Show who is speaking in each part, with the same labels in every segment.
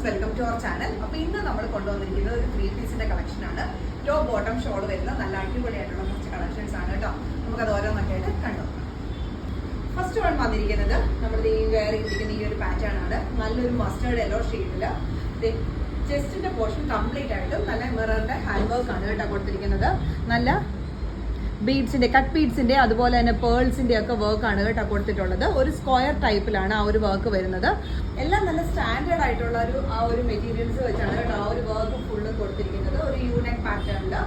Speaker 1: Welcome to our channel. അപ്പോൾ ഇന്ന് നമ്മൾ കൊണ്ടുവന്നിരിക്കുന്നത് ഒരു 3 പീസിന്റെ കളക്ഷൻ ആണ്. ടോപ്പ് ബോട്ടം ഷോൾ വരുന്ന നല്ല അടിപൊളിയായിട്ടുള്ള കുറച്ച് കളക്ഷൻസ് ആണ് കേട്ടോ. നമുക്കത് ഓരോന്നൊക്കെ ആയിട്ട് കണ്ടു. ഫസ്റ്റ് വൺ വന്നിരിക്കുന്നത് നമ്മുടെ ഈ വെയർ ചെയ്തിരിക്കുന്ന ഈ ഒരു പാറ്റേൺ ആണ്. നല്ലൊരു മസ്റ്റേർഡ് യെല്ലോ ഷെയ്ഡിൽ ചെസ്റ്റിന്റെ പോർഷൻ കംപ്ലീറ്റ് ആയിട്ടും നല്ല മിററിന്റെ ഹാൻഡ് വർക്ക് ആണ് കേട്ടോ കൊടുത്തിരിക്കുന്നത്. നല്ല ബീഡ്സിന്റെ കട്ട് ബീഡ്സിന്റെ അതുപോലെ തന്നെ പേൾസിന്റെ ഒക്കെ വർക്കാണ് കേട്ടോ കൊടുത്തിട്ടുള്ളത്. ഒരു സ്ക്വയർ ടൈപ്പിലാണ് ആ ഒരു വർക്ക് വരുന്നത്. എല്ലാം നല്ല സ്റ്റാൻഡേർഡ് ആയിട്ടുള്ള ഒരു മെറ്റീരിയൽസ് വെച്ചാണ് കേട്ടോ ആ ഒരു വർക്ക് ഫുള്ള് കൊടുത്തിരിക്കുന്നത്. ഒരു യൂണിക് പാറ്റേണില്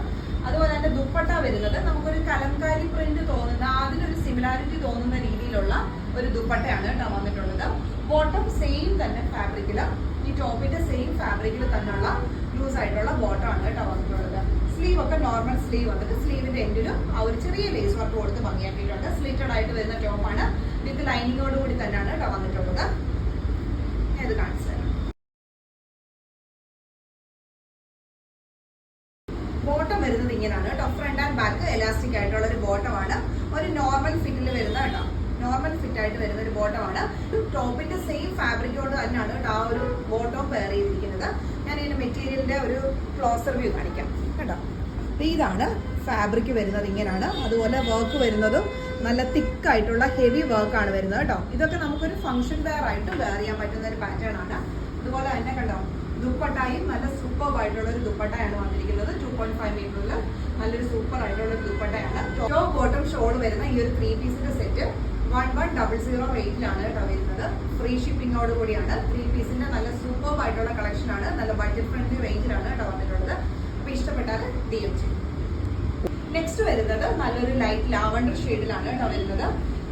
Speaker 1: അതുപോലെ തന്നെ ദുപ്പട്ട വരുന്നത് നമുക്കൊരു കലംകാരി പ്രിന്റ് തോന്നുന്ന അതിനൊരു സിമിലാരിറ്റി തോന്നുന്ന രീതിയിലുള്ള ഒരു ദുപ്പട്ടയാണ് കേട്ടോ വന്നിട്ടുള്ളത്. ബോട്ടം സെയിം തന്നെ ഫാബ്രിക്കില്, ഈ ടോപ്പിന്റെ സെയിം ഫാബ്രിക്കിൽ തന്നെയുള്ള ലൂസ് ആയിട്ടുള്ള ബോട്ടം ആണ് കേട്ടോ വന്നിട്ടുള്ളത്. സ്ലീവ് ഒക്കെ നോർമൽ സ്ലീവ് വന്നിട്ട് സ്ലീവിന്റെ എൻഡിലും ആ ഒരു ചെറിയ ലേസ് വർക്ക് കൊടുത്ത് ഭംഗിയാക്കിയിട്ടുണ്ട്. സ്ലിറ്റഡ് ആയിട്ട് വരുന്ന ടോപ്പാണ്. വിത്ത് ലൈനിങ്ങോട് കൂടി തന്നെയാണ് കേട്ടോ വന്നിട്ടുള്ളത്. ഇത് കാണിച്ചു തരാം. ബോട്ടം വരുന്നത് ഇങ്ങനെയാണ് കേട്ടോ. ഫ്രണ്ട് ആൻഡ് ബാക്ക് എലാസ്റ്റിക് ആയിട്ടുള്ള ഒരു ബോട്ടമാണ്. ഒരു നോർമൽ ഫിറ്റിൽ വരുന്ന കേട്ടോ, നോർമൽ ഫിറ്റ് ആയിട്ട് വരുന്ന ഒരു ബോട്ടമാണ്. ടോപ്പിന്റെ സെയിം ഫാബ്രിക്കോട് തന്നെയാണ് കേട്ടോ ആ ഒരു ബോട്ടം പെയർ ചെയ്തിരിക്കുന്നത്. ഞാൻ ഇതിന്റെ മെറ്റീരിയലിന്റെ ഒരു ക്ലോസർ വ്യൂ കാണിക്കാം കേട്ടോ. ഇതാണ് ഫാബ്രിക് വരുന്നത്, ഇങ്ങനെയാണ്. അതുപോലെ വർക്ക് വരുന്നതും നല്ല തിക്കായിട്ടുള്ള ഹെവി വർക്കാണ് വരുന്നത് കേട്ടോ. ഇതൊക്കെ നമുക്കൊരു ഫംഗ്ഷൻ വെയർ ആയിട്ട് വെയർ ചെയ്യാൻ പറ്റുന്ന ഒരു പാറ്റേൺ ആണ്. അതുപോലെ തന്നെ കണ്ടോ ദുപ്പട്ടായും നല്ല സൂപ്പർ ആയിട്ടുള്ള ഒരു ദുപ്പട്ടയാണ് വന്നിരിക്കുന്നത്. 2.5 മീറ്ററിൽ നല്ലൊരു സൂപ്പർ ആയിട്ടുള്ള ഒരു ദുപ്പട്ടയാണ്. ടോപ്പ് ബോട്ടം ഷോൾ വരുന്ന ഈ ഒരു 3 പീസിന്റെ സെറ്റ് 1100 റേറ്റിലാണ് കേട്ടോ വരുന്നത്. ഫ്രീ ഷിപ്പിംഗോട് കൂടിയാണ്. 3 പീസിന്റെ നല്ല സൂപ്പർ ആയിട്ടുള്ള കളക്ഷൻ ആണ്. നല്ല ബഡ്ജറ്റ് ഫ്രണ്ട്ലി റേഞ്ചിലാണ് കേട്ടോ വന്നിട്ടുള്ളത്. അപ്പൊ ഇഷ്ടപ്പെട്ടാൽ DM ചെയ്യും. നെക്സ്റ്റ് വരുന്നത് നല്ലൊരു ലൈറ്റ് ലാവണ്ടർ ഷെയ്ഡിലാണ് കേട്ടോ വരുന്നത്.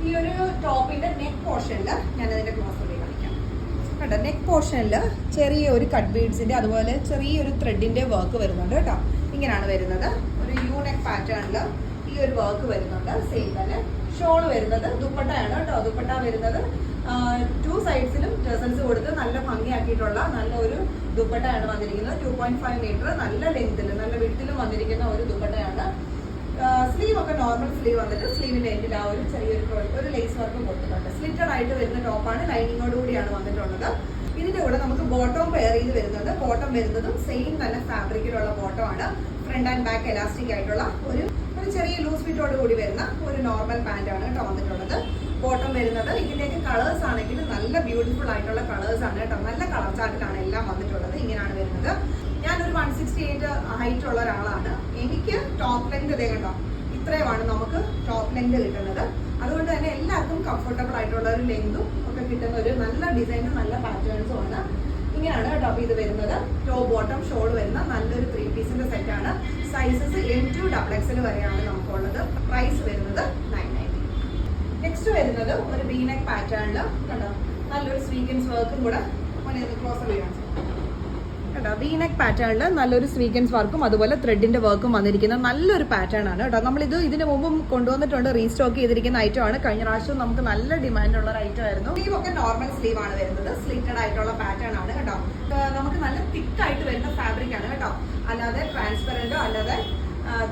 Speaker 1: ഈ ഒരു ടോപ്പിന്റെ നെക്ക് പോർഷനിൽ ഞാൻ അതിന്റെ ക്ലോസ് കൂടി കാണിക്കാം കേട്ടോ. നെക്ക് പോർഷനിൽ ചെറിയ ഒരു കട്ട് ബീഡ്സിന്റെ അതുപോലെ ചെറിയൊരു ത്രെഡിന്റെ വർക്ക് വരുന്നുണ്ട് കേട്ടോ. ഇങ്ങനെയാണ് വരുന്നത്. ഒരു യൂണിക് പാറ്റേണിൽ ഈ ഒരു വർക്ക് വരുന്നുണ്ട്. സെയിം തന്നെ ഷോള് വരുന്നത് ദുപ്പട്ടയാണ് കേട്ടോ. ദുപ്പട്ട വരുന്നത് 2 സൈഡ്സിലും ടെസൽസ് കൊടുത്ത് നല്ല ഭംഗിയാക്കിയിട്ടുള്ള നല്ല ഒരു ദുപ്പട്ടയാണ് വന്നിരിക്കുന്നത്. 2.5 മീറ്റർ നല്ല ലെങ്തിലും നല്ല വിഡ്ത്തിലും വന്നിരിക്കുന്ന ഒരു ദുപ്പട്ടയാണ്. സ്ലീവ് ഒക്കെ നോർമൽ സ്ലീവ് വന്നിട്ട് സ്ലീവിന്റെ എൻഡിൽ ആ ഒരു ചെറിയൊരു ലേസ് വർക്ക് കൊടുത്തിട്ടുണ്ട്. സ്ലിറ്റഡ് ആയിട്ട് വരുന്ന ടോപ്പാണ്. ലൈനിങ്ങോട് കൂടിയാണ് വന്നിട്ടുള്ളത്. ഇതിന്റെ കൂടെ നമുക്ക് ബോട്ടം പെയർ ചെയ്ത് വരുന്നുണ്ട്. ബോട്ടം വരുന്നതും സെയിം തന്നെ ഫാബ്രിക്കിലുള്ള ബോട്ടം ആണ്. ഫ്രണ്ട് ആൻഡ് ബാക്ക് എലാസ്റ്റിക് ആയിട്ടുള്ള ഒരു ചെറിയ ലൂസ് ഫിറ്റോട് കൂടി വരുന്ന ഒരു നോർമൽ പാന്റ് ആണ് കേട്ടോ വന്നിട്ടുള്ളത്. ബോട്ടം വരുന്നത് ഇതിന്റെയൊക്കെ കളേഴ്സ് ആണെങ്കിൽ നല്ല ബ്യൂട്ടിഫുൾ ആയിട്ടുള്ള കളേഴ്സ് ആണ് കേട്ടോ. നല്ല കളർ ചാർട്ടിലാണ് എല്ലാം വന്നിട്ടുള്ളത്. ഇങ്ങനെയാണ് വരുന്നത്. ഞാനൊരു 168 ഹൈറ്റ് ഉള്ള ഒരാളാണ്. എനിക്ക് ടോപ്പ് ലെങ്ത് ഇതേ കേട്ടോ, ഇത്രയുമാണ് നമുക്ക് ടോപ്പ് ലെങ്ത് കിട്ടുന്നത്. അതുകൊണ്ട് തന്നെ എല്ലാവർക്കും കംഫർട്ടബിൾ ആയിട്ടുള്ള ഒരു ലെങ്തും ഒക്കെ കിട്ടുന്ന ഒരു നല്ല ഡിസൈനും നല്ല പാറ്റേൺസും ആണ്. ഇങ്ങനെയാണ് കേട്ടോ ഇത് വരുന്നത്. ടോപ്പ് ബോട്ടം ഷോൾ വരുന്ന നല്ലൊരു 3 പീസിന്റെ സെറ്റ് ആണ്. സൈസസ് M2 XXL വരെയാണ് നമുക്കുള്ളത്. പ്രൈസ് വരുന്നത് 990. നെക്സ്റ്റ് വരുന്നത് ഒരു V-neck പാറ്റേണിൽ കണ്ടോ നല്ലൊരു സ്വീക്കൻസ് വർക്കും കൂടെ ക്ലോസർ ചെയ്യാൻ കേട്ടോ. V-neck പാറ്റേണിൽ നല്ലൊരു സ്വീക്കൻസ് വർക്കും അതുപോലെ ത്രെഡിന്റെ വർക്കും വന്നിരിക്കുന്ന നല്ലൊരു പാറ്റേൺ ആണ് കേട്ടോ. നമ്മളിത് ഇതിന് മുമ്പും കൊണ്ടുവന്നിട്ടുണ്ട്. റീസ്റ്റോക്ക് ചെയ്തിരിക്കുന്ന ഐറ്റം ആണ്. കഴിഞ്ഞ പ്രാവശ്യം നമുക്ക് നല്ല ഡിമാൻഡ് ഉള്ള ഒരു ഐറ്റം ആയിരുന്നു. സ്ലീവ് ഒക്കെ നോർമൽ സ്ലീവ് ആണ് വരുന്നത്. സ്ലിറ്റഡ് ആയിട്ടുള്ള പാറ്റേൺ ആണ് കേട്ടോ. നമുക്ക് നല്ല തിക്ക് ആയിട്ട് വരുന്ന ഫാബ്രിക് ആണ് കേട്ടോ. അല്ലാതെ ട്രാൻസ്പെറന്റോ അല്ലാതെ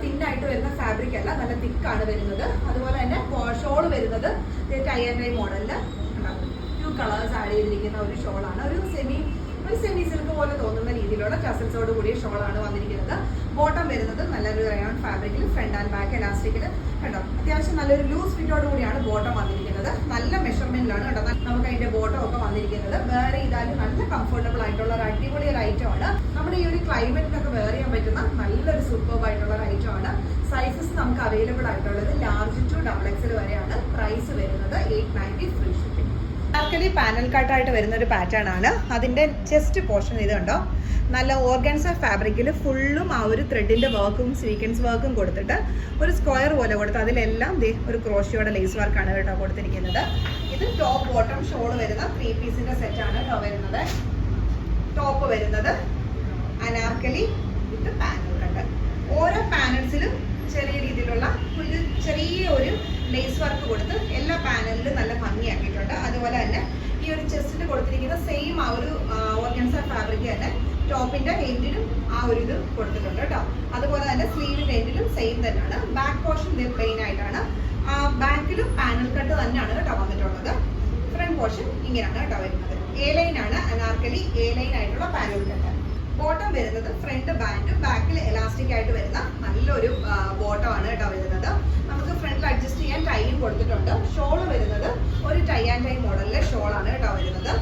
Speaker 1: തിന്നായിട്ട് വരുന്ന ഫാബ്രിക് അല്ല, നല്ല തിക്കാണ് വരുന്നത്. അതുപോലെ തന്നെ ഷോൾ വരുന്നത് ടൈ ആൻഡ് ഡൈ മോഡലില് 2 കളേഴ്സ് ആഡ് ചെയ്തിരിക്കുന്ന ഒരു ഷോളാണ്. ഒരു സെമി സിൽക്ക് പോലെ തോന്നുന്ന രീതിയിലുള്ള ടസൽസോട് കൂടിയ ഷോളാണ് വന്നിരിക്കുന്നത്. ബോട്ടം വരുന്നത് നല്ലൊരു റയോൺ ഫാബ്രിക്കിൽ ഫ്രണ്ട് ആൻഡ് ബാക്ക് എലാസ്റ്റിക്കിൽ കേട്ടോ. അത്യാവശ്യം നല്ലൊരു ലൂസ് ഫിറ്റോട് കൂടിയാണ് ബോട്ടം വന്നിരിക്കുന്നത്. നല്ല മെഷർമെന്റിലാണ് കേട്ടോ നമുക്ക് അതിന്റെ ബോട്ടം ഒക്കെ വന്നിരിക്കുന്നത്. വേറെ ചെയ്താലും നല്ല കംഫർട്ടബിൾ ആയിട്ടുള്ള ഒരു അടിപൊളി ഒരു ഐറ്റം ആണ്. നമ്മുടെ ഈ ഒരു ക്ലൈമറ്റിനൊക്കെ വേറെ ചെയ്യാൻ പറ്റുന്ന നല്ലൊരു സൂപ്പർബ് ആയിട്ടുള്ള ഒരു ഐറ്റം ആണ്. സൈസസ് നമുക്ക് അവൈലബിൾ ആയിട്ടുള്ളത് large to XXL വരെയാണ്. പ്രൈസ് വരുന്നത് 890 ഫ്രീ ഷിപ്പിംഗ്. ആർക്കലി പാനൽ കട്ടായിട്ട് വരുന്ന ഒരു പാറ്റേൺ ആണ്. അതിന്റെ ചെസ്റ്റ് പോർഷൻ ഇത് കണ്ടോ നല്ല ഓർഗൻസ ഫാബ്രിക്കിൽ ഫുള്ളും ആ ഒരു ത്രെഡിന്റെ വർക്കും സ്വീക്കൻസ് വർക്കും കൊടുത്തിട്ട് ഒരു സ്ക്വയർ പോലെ കൊടുത്ത് അതിലെല്ലാം ഒരു ക്രോഷിയോടെ ലേസ് വർക്കാണ് കേട്ടോ കൊടുത്തിരിക്കുന്നത്. ഇത് ടോപ്പ് ബോട്ടം ഷോൾ വരുന്ന 3 പീസിന്റെ സെറ്റ് ആണ് കേട്ടോ വരുന്നത്. ടോപ്പ് വരുന്നത് അനാർക്കലി വിത്ത് പാനൽ കട്ട്. ഓരോ പാനൽസിലും ചെറിയ രീതിയിലുള്ള ഒരു ചെറിയ ഒരു ലേസ് വർക്ക് കൊടുത്ത് എല്ലാ പാനലിലും നല്ല ഭംഗിയാക്കിയിട്ടുണ്ട്. അതുപോലെ തന്നെ ഈ ഒരു ചെസ്റ്റിൽ കൊടുത്തിരിക്കുന്ന സെയിം ആ ഒരു ഓർഗൻസ ഫാബ്രിക് തന്നെ ടോപ്പിന്റെ എൻഡിലും ആ ഒരു ഇത് കൊടുത്തിട്ടുണ്ട് കേട്ടോ. അതുപോലെ തന്നെ സ്ലീവിന്റെ എൻഡിലും സെയിം തന്നെയാണ്. ബാക്ക് പോർഷൻ പ്ലെയിൻ ആയിട്ടാണ്. ബാക്കിലും പാനൽ കട്ട് തന്നെയാണ് കേട്ടോ വന്നിട്ടുള്ളത്. ഫ്രണ്ട് പോർഷൻ ഇങ്ങനെയാണ് കേട്ടോ വരുന്നത്. എ ലൈൻ ആണ് അനാർക്കലി, എ ലൈൻ ആയിട്ടുള്ള പാനൽ കട്ട്. ബോട്ടം വരുന്നത് ഫ്രണ്ട് ബാൻഡ്, ബാക്കിൽ എലാസ്റ്റിക് ആയിട്ട് വരുന്ന നല്ലൊരു ബോട്ടം ആണ് കേട്ടോ വരുന്നത്. നമുക്ക് ഫ്രണ്ടിൽ അഡ്ജസ്റ്റ് ചെയ്യാൻ ടൈയും കൊടുത്തിട്ടുണ്ട്. ഷോള് വരുന്നത് ഒരു ടൈ ആൻഡ് ടൈ മോഡലിലെ ഷോളാണ് കേട്ടോ വരുന്നത്.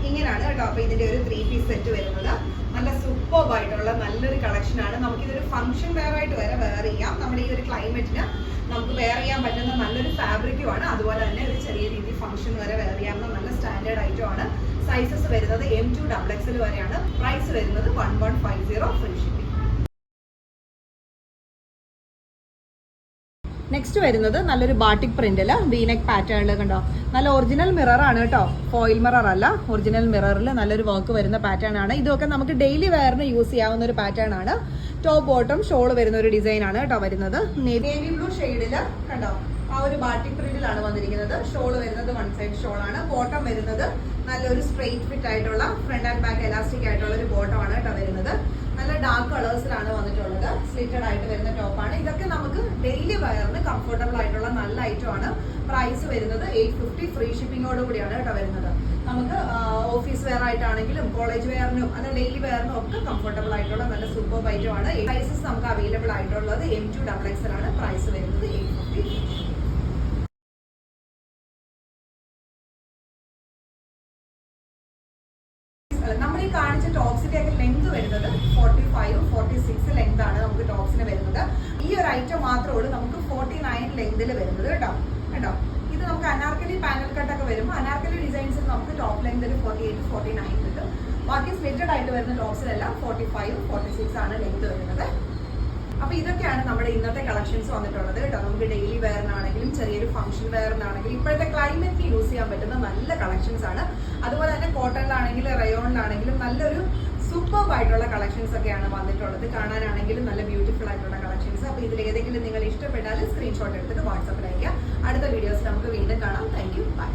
Speaker 1: ഇങ്ങനെയാണ് കേട്ടോ അപ്പൊ ഇതിന്റെ ഒരു 3 പീസ് സെറ്റ് വരുന്നത്. നല്ല സൂപ്പർബ് ആയിട്ടുള്ള നല്ലൊരു കളക്ഷൻ ആണ്. നമുക്കിതൊരു ഫംഗ്ഷൻ വെയർ ആയിട്ട് വരെ വെയർ ചെയ്യാം. നമ്മുടെ ഈ ഒരു ക്ലൈമറ്റിന് നമുക്ക് വെയർ ചെയ്യാൻ പറ്റുന്ന നല്ലൊരു ഫാബ്രിക്കുമാണ്. അതുപോലെ തന്നെ ഒരു ചെറിയ രീതിയിൽ ഫംഗ്ഷൻ വരെ വെയർ ചെയ്യാവുന്ന നല്ല സ്റ്റാൻഡേർഡ് ഐറ്റം ആണ്. സൈസസ് വരുന്നത് M2 XXL വരെയാണ്. പ്രൈസ് വരുന്നത് 1150 ഫ്രീ ഷിപ്പിംഗ്. നെക്സ്റ്റ് വരുന്നത് നല്ലൊരു ബാട്ടിക് പ്രിന്റില് വീനെക്ക് പാറ്റേണിൽ കണ്ടോ. നല്ല ഒറിജിനൽ മിറർ ആണ് കേട്ടോ, ഫോയിൽ മിറർ അല്ല. ഒറിജിനൽ മിററിൽ നല്ലൊരു വർക്ക് വരുന്ന പാറ്റേൺ ആണ്. ഇതൊക്കെ നമുക്ക് ഡെയിലി വെയറിന് യൂസ് ചെയ്യാവുന്ന ഒരു പാറ്റേൺ ആണ്. ടോപ്പ് ബോട്ടം ഷോൾ വരുന്ന ഒരു ഡിസൈൻ ആണ് കേട്ടോ വരുന്നത്. നേവി ബ്ലൂ ഷെയ്ഡില് കണ്ടോ ആ ഒരു ബാട്ടിക് പ്രിന്റിലാണ് വന്നിരിക്കുന്നത്. ഷോൾ വരുന്നത് 1 സൈഡ് ഷോൾ ആണ്. ബോട്ടം വരുന്നത് നല്ലൊരു സ്ട്രെയിറ്റ് ഫിറ്റ് ആയിട്ടുള്ള ഫ്രണ്ട് ആൻഡ് ബാക്ക് എലാസ്റ്റിക് ആയിട്ടുള്ള ഒരു ബോട്ടം ആണ് കേട്ടോ വരുന്നത്. നല്ല ഡാർക്ക് കളേഴ്സിലാണ് വന്നിട്ടുള്ളത്. സ്ലിറ്റഡ് ആയിട്ട് വരുന്ന ടോപ്പാണ്. ഇതൊക്കെ നമുക്ക് ഡെയിലി വെയറിന് കംഫർട്ടബിൾ ആയിട്ടുള്ള നല്ല ഐറ്റം ആണ്. പ്രൈസ് വരുന്നത് 850 ഫ്രീ ഷിപ്പിംഗോട് കൂടിയാണ് കേട്ടോ വരുന്നത്. നമുക്ക് ഓഫീസ് വെയർ ആയിട്ടാണെങ്കിലും കോളേജ് വെയറിനും അല്ല ഡെയിലി വെയറിനും ഒക്കെ കംഫർട്ടബിൾ ആയിട്ടുള്ള നല്ല സൂപ്പർ ഐറ്റം ആണ്. സൈസസ് നമുക്ക് അവൈലബിൾ ആയിട്ടുള്ളത് M2 XXL ആണ്. പ്രൈസ് വരുന്നത് 850. നമ്മൾ ഈ കാണിച്ച ടോപ്സിന്റെ ഒക്കെ ലെങ്ത് വരുന്നത് 45-46 ലെങ്ത് ആണ് നമുക്ക് ടോപ്സിന് വരുന്നത്. ഈ ഒരു ഐറ്റം മാത്രമേ ഉള്ളൂ നമുക്ക് 49 ലെങ്തിൽ വരുന്നത് കേട്ടോ. ഇത് നമുക്ക് അനാർക്കലി പാനൽ കട്ട് ഒക്കെ വരുമ്പോൾ അനാർക്കലി ഡിസൈൻസിൽ നമുക്ക് ടോപ്പ് ലെങ്തിൽ 48-49 കിട്ടും. ബാക്കി സ്പ്ലിറ്റഡ് ആയിട്ട് വരുന്ന ടോപ്സിലെല്ലാം 45-46 ആണ് ലെങ്ത് വരുന്നത്. അപ്പൊ ഇതൊക്കെയാണ് നമ്മുടെ ഇന്നത്തെ കളക്ഷൻസ് വന്നിട്ടുള്ളത് കേട്ടോ. നമുക്ക് ഡെയിലി വെയറിനാണെങ്കിലും ചെറിയൊരു ഫംഗ്ഷൻ വെയറിനാണെങ്കിലും ഇപ്പോഴത്തെ ക്ലൈമറ്റിന് യൂസ് ചെയ്യാൻ പറ്റുന്ന നല്ല കളക്ഷൻസ് ആണ്. അതുപോലെ തന്നെ കോട്ടണിലാണെങ്കിലും റയോണിലാണെങ്കിലും നല്ലൊരു സൂപ്പർബ് ആയിട്ടുള്ള കളക്ഷൻസ് ഒക്കെയാണ് വന്നിട്ടുള്ളത്. കാണാനാണെങ്കിലും നല്ല ബ്യൂട്ടിഫുൾ ആയിട്ടുള്ള കളക്ഷൻസ്. അപ്പൊ ഇതിൽ ഏതെങ്കിലും നിങ്ങൾ ഇഷ്ടപ്പെട്ടാൽ സ്ക്രീൻഷോട്ട് എടുത്തിട്ട് വാട്സാപ്പിൽ അയക്കുക. അടുത്ത വീഡിയോസ് നമുക്ക് വീണ്ടും കാണാം. Thank you, by.